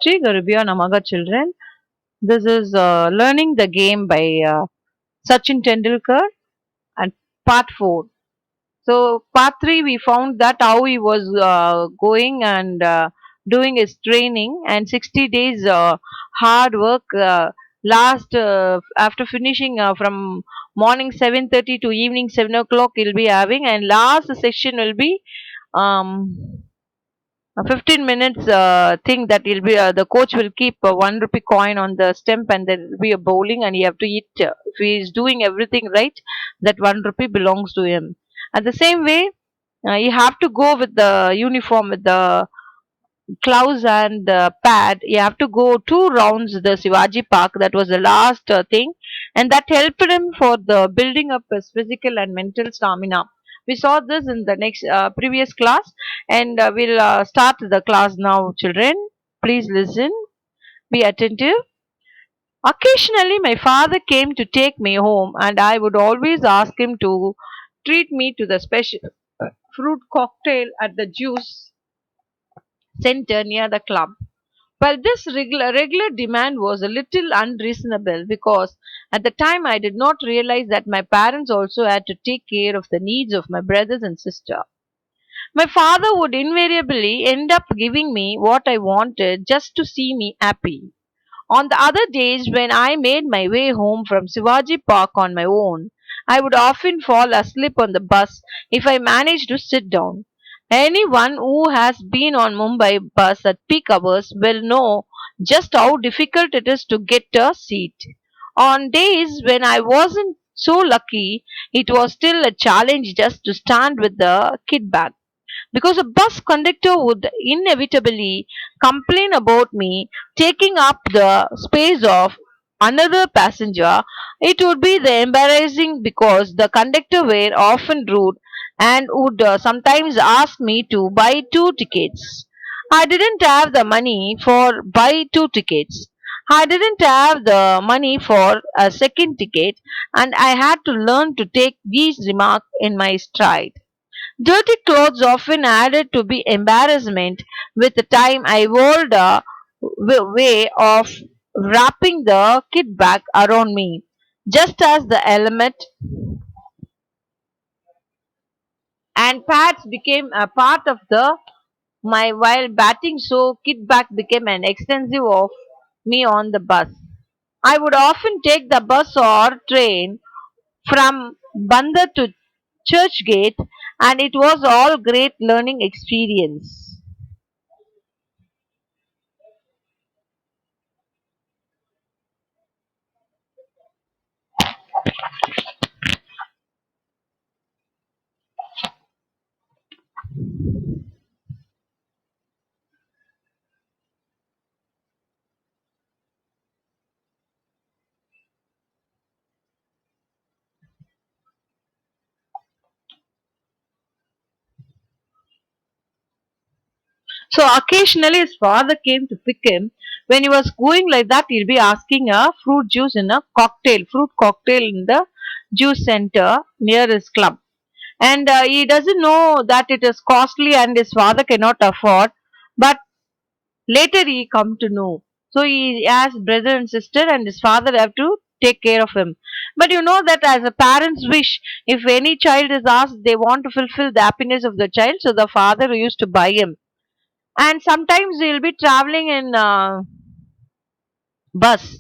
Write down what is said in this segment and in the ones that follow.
Sri Garubhya Namaga children. This is Learning the Game by Sachin Tendulkar and part 4. So, part 3 we found that how he was going and doing his training and 60 days hard work. Last after finishing from morning 7:30 to evening 7 o'clock he'll be having, and last session will be um, a 15 minutes thing that will be the coach will keep a 1 rupee coin on the stump, and there will be a bowling and you have to eat. If he is doing everything right, that 1 rupee belongs to him. And the same way, you have to go with the uniform with the gloves and the pad. You have to go 2 rounds the Shivaji Park. That was the last thing, and that helped him for the building up his physical and mental stamina. We saw this in the next previous class, and we'll start the class now, children. Please listen, be attentive. Occasionally, my father came to take me home, and I would always ask him to treat me to the special fruit cocktail at the juice center near the club. Well, this regular demand was a little unreasonable because at the time I did not realize that my parents also had to take care of the needs of my brothers and sister. My father would invariably end up giving me what I wanted just to see me happy. On the other days, when I made my way home from Shivaji Park on my own, I would often fall asleep on the bus if I managed to sit down. Anyone who has been on Mumbai bus at peak hours will know just how difficult it is to get a seat. On days when I wasn't so lucky, it was still a challenge just to stand with the kid bag, because a bus conductor would inevitably complain about me taking up the space of another passenger. It would be the embarrassing because the conductor were often rude and would sometimes ask me to buy 2 tickets. I didn't have the money for buy 2 tickets. I didn't have the money for a second ticket, and I had to learn to take these remarks in my stride. Dirty clothes often added to the embarrassment. With the time, I evolved a way of wrapping the kit bag around me, just as the helmet and pads became a part of the my while batting. So kit bag became an extensive of me on the bus. I would often take the bus or train from Bandar to Churchgate, and it was all great learning experience. So occasionally his father came to pick him. When he was going like that, he'll be asking a fruit juice in a fruit cocktail in the juice center near his club. And he doesn't know that it is costly and his father cannot afford. But later he come to know. So he has brother and sister, and his father have to take care of him. But you know that as a parent's wish, if any child is asked, they want to fulfill the happiness of the child, so the father used to buy him. And sometimes we'll be traveling in bus,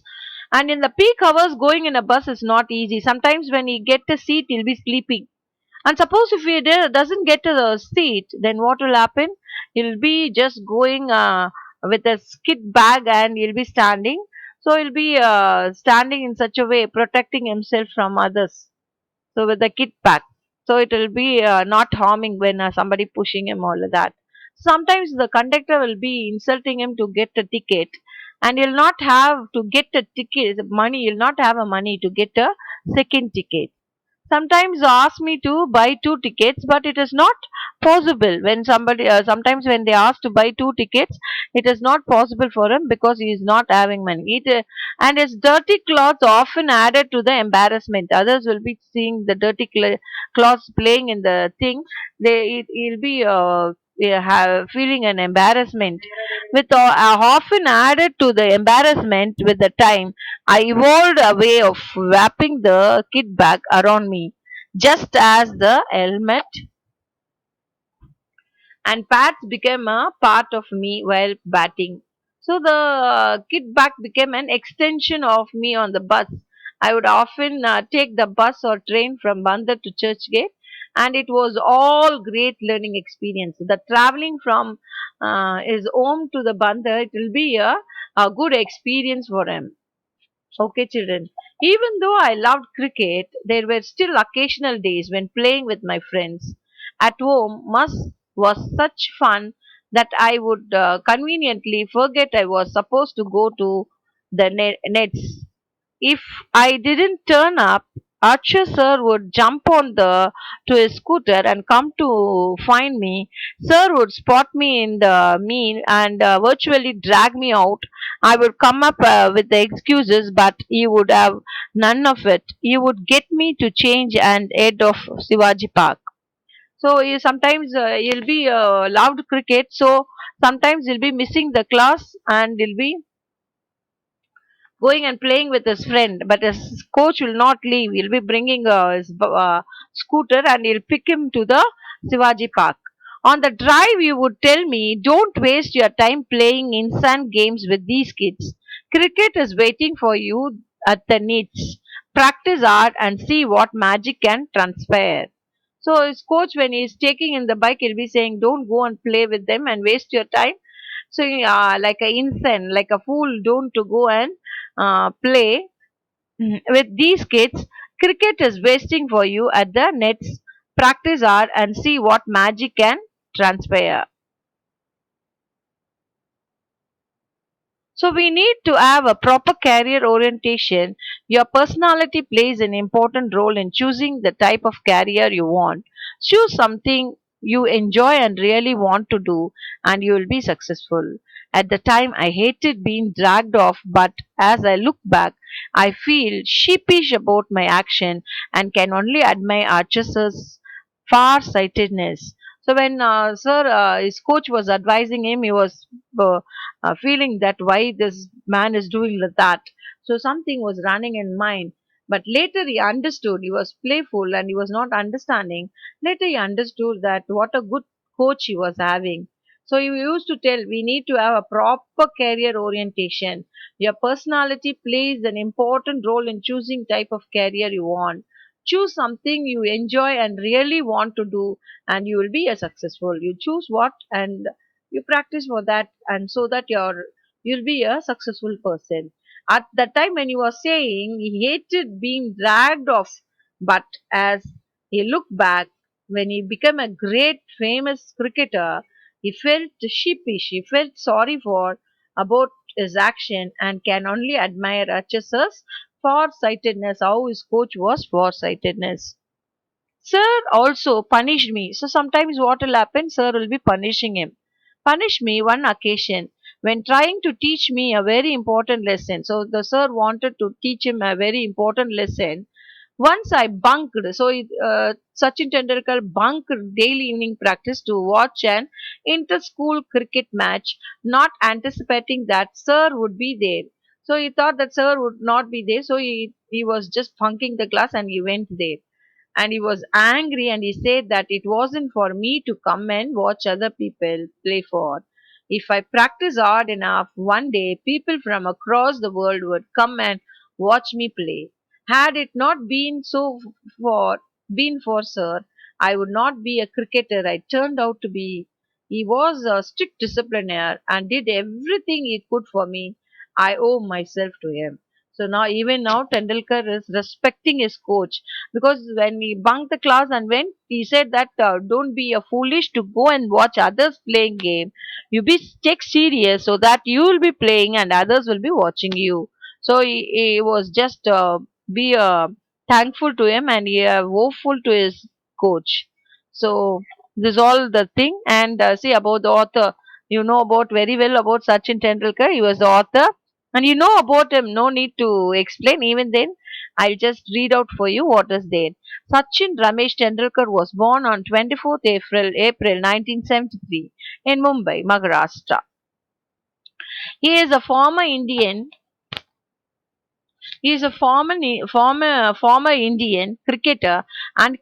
and in the peak hours going in a bus is not easy. Sometimes when he get a seat he'll be sleeping, and suppose if he doesn't get a seat, then what will happen? He'll be just going with a skid bag and he'll be standing. So he'll be standing in such a way protecting himself from others, so with the kit pack, so it will be not harming when somebody pushing him, all of that. Sometimes the conductor will be insulting him to get a ticket, and he'll not have to get a ticket money, he'll not have a money to get a second ticket. Sometimes ask me to buy 2 tickets, but it is not possible. When somebody sometimes when they ask to buy 2 tickets, it is not possible for him because he is not having money. And his dirty clothes often added to the embarrassment. Others will be seeing the dirty clothes playing in the thing. He'll be feeling an embarrassment. With often added to the embarrassment with the time, I evolved a way of wrapping the kit bag around me, just as the helmet and pads became a part of me while batting. So the kit bag became an extension of me on the bus. I would often take the bus or train from Bandar to Churchgate, and it was all great learning experience. The traveling from his home to the Bandar, it will be a good experience for him. Okay, children. Even though I loved cricket, there were still occasional days when playing with my friends at home must was such fun that I would conveniently forget I was supposed to go to the nets. If I didn't turn up, Archer sir would jump on the to his scooter and come to find me. Sir would spot me in the mean and virtually drag me out. I would come up with the excuses, but he would have none of it. He would get me to change and head of Shivaji Park. So he sometimes he'll be loved cricket. So sometimes he'll be missing the class and he'll be going and playing with his friend, but his coach will not leave. He'll be bringing his scooter and he'll pick him to the Shivaji Park. On the drive, you would tell me, don't waste your time playing insane games with these kids. Cricket is waiting for you at the nets. Practice hard and see what magic can transpire. So his coach, when he's taking in the bike, he'll be saying, don't go and play with them and waste your time. So, like a insane, like a fool, don't to go and play with these kids. Cricket is waiting for you at the nets. Practice hard and see what magic can transpire. So we need to have a proper career orientation. Your personality plays an important role in choosing the type of career you want. Choose something you enjoy and really want to do, and you will be successful. At the time, I hated being dragged off, but as I look back, I feel sheepish about my action and can only admire Archer's far-sightedness. So when his coach was advising him, he was feeling that why this man is doing like that. So something was running in mind. But later he understood, he was playful and he was not understanding. Later he understood that what a good coach he was having. So he used to tell, we need to have a proper career orientation. Your personality plays an important role in choosing type of career you want. Choose something you enjoy and really want to do, and you will be a successful. You choose what and you practice for that, and so that you'll be a successful person. At that time when you were saying he hated being dragged off, but as he looked back, when he became a great famous cricketer, he felt sheepish, he felt sorry for about his action and can only admire Hutcheson's far-sightedness, how his coach was far-sightedness. Sir also punished me. So sometimes what will happen, sir will be punishing him. Punish me one occasion when trying to teach me a very important lesson. So the sir wanted to teach him a very important lesson. Once I bunked, Sachin Tendulkar bunked daily evening practice to watch an inter-school cricket match, not anticipating that sir would be there. So he thought that sir would not be there, so he was just bunking the class and he went there, and he was angry and he said that it wasn't for me to come and watch other people play for. If I practice hard enough, one day people from across the world would come and watch me play. Had it not been so for been for Sir, I would not be a cricketer I turned out to be. He was a strict discipliner and did everything he could for me. I owe myself to him. So now, even now, Tendulkar is respecting his coach, because when he bunked the class and went, he said that don't be a foolish to go and watch others playing game. You be take serious so that you will be playing and others will be watching you. So he was just be thankful to him and he woeful to his coach. So this is all the thing. And see about the author, you know about very well about Sachin Tendulkar. He was the author, and you know about him. No need to explain. Even then, I'll just read out for you what is there. Sachin Ramesh Tendulkar was born on 24th April 1973 in Mumbai, Maharashtra. He is a former Indian. He is a former Indian cricketer and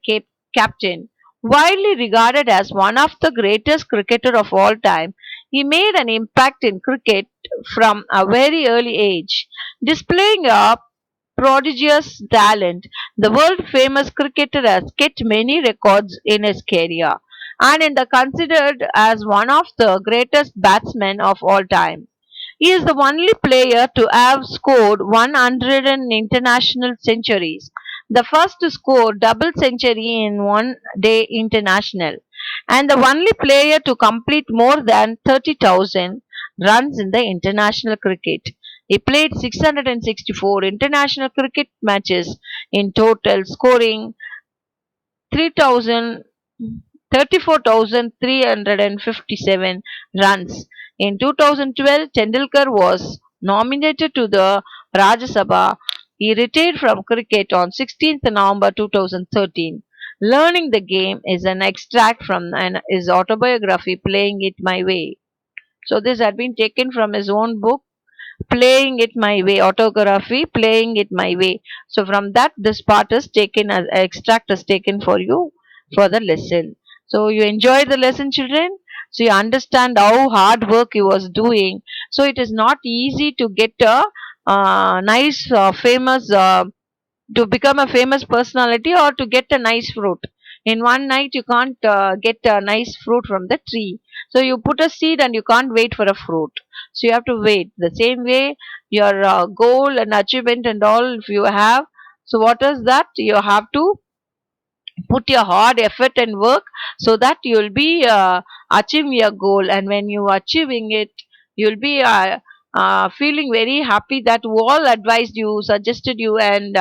captain, widely regarded as one of the greatest cricketer of all time. He made an impact in cricket from a very early age, displaying a prodigious talent. The world famous cricketer has kept many records in his career and is considered as one of the greatest batsmen of all time. He is the only player to have scored 100 international centuries, the first to score double century in one day international, and the only player to complete more than 30,000 runs in the international cricket. He played 664 international cricket matches in total, scoring 3,000 34,357 runs. In 2012, Tendulkar was nominated to the Rajya Sabha. He retired from cricket on 16th November 2013. Learning the game is an extract from his autobiography, Playing It My Way. So, this had been taken from his own book, Playing It My Way, autography, Playing It My Way. So from that, this part is taken as extract is taken for you for the lesson. So you enjoy the lesson, children. So you understand how hard work he was doing. So it is not easy to get a nice, famous to become a famous personality or to get a nice fruit. In one night, you can't get a nice fruit from the tree. So you put a seed and you can't wait for a fruit. So you have to wait. The same way, your goal and achievement and all, if you have, so what is that? You have to put your hard effort and work so that you'll be achieving your goal, and when you are achieving it, you'll be feeling very happy that who all advised you, suggested you, and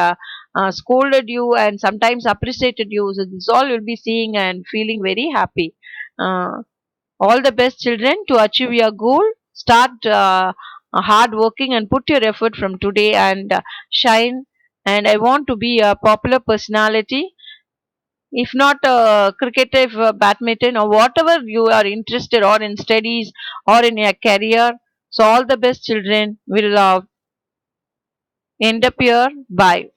scolded you, and sometimes appreciated you. So this all you'll be seeing and feeling very happy. uh, all the best, children, to achieve your goal. Start hard working and put your effort from today, and shine. And I want to be a popular personality, if not cricket, if badminton or whatever you are interested, or in studies or in your career. So all the best, children will end up here. Bye.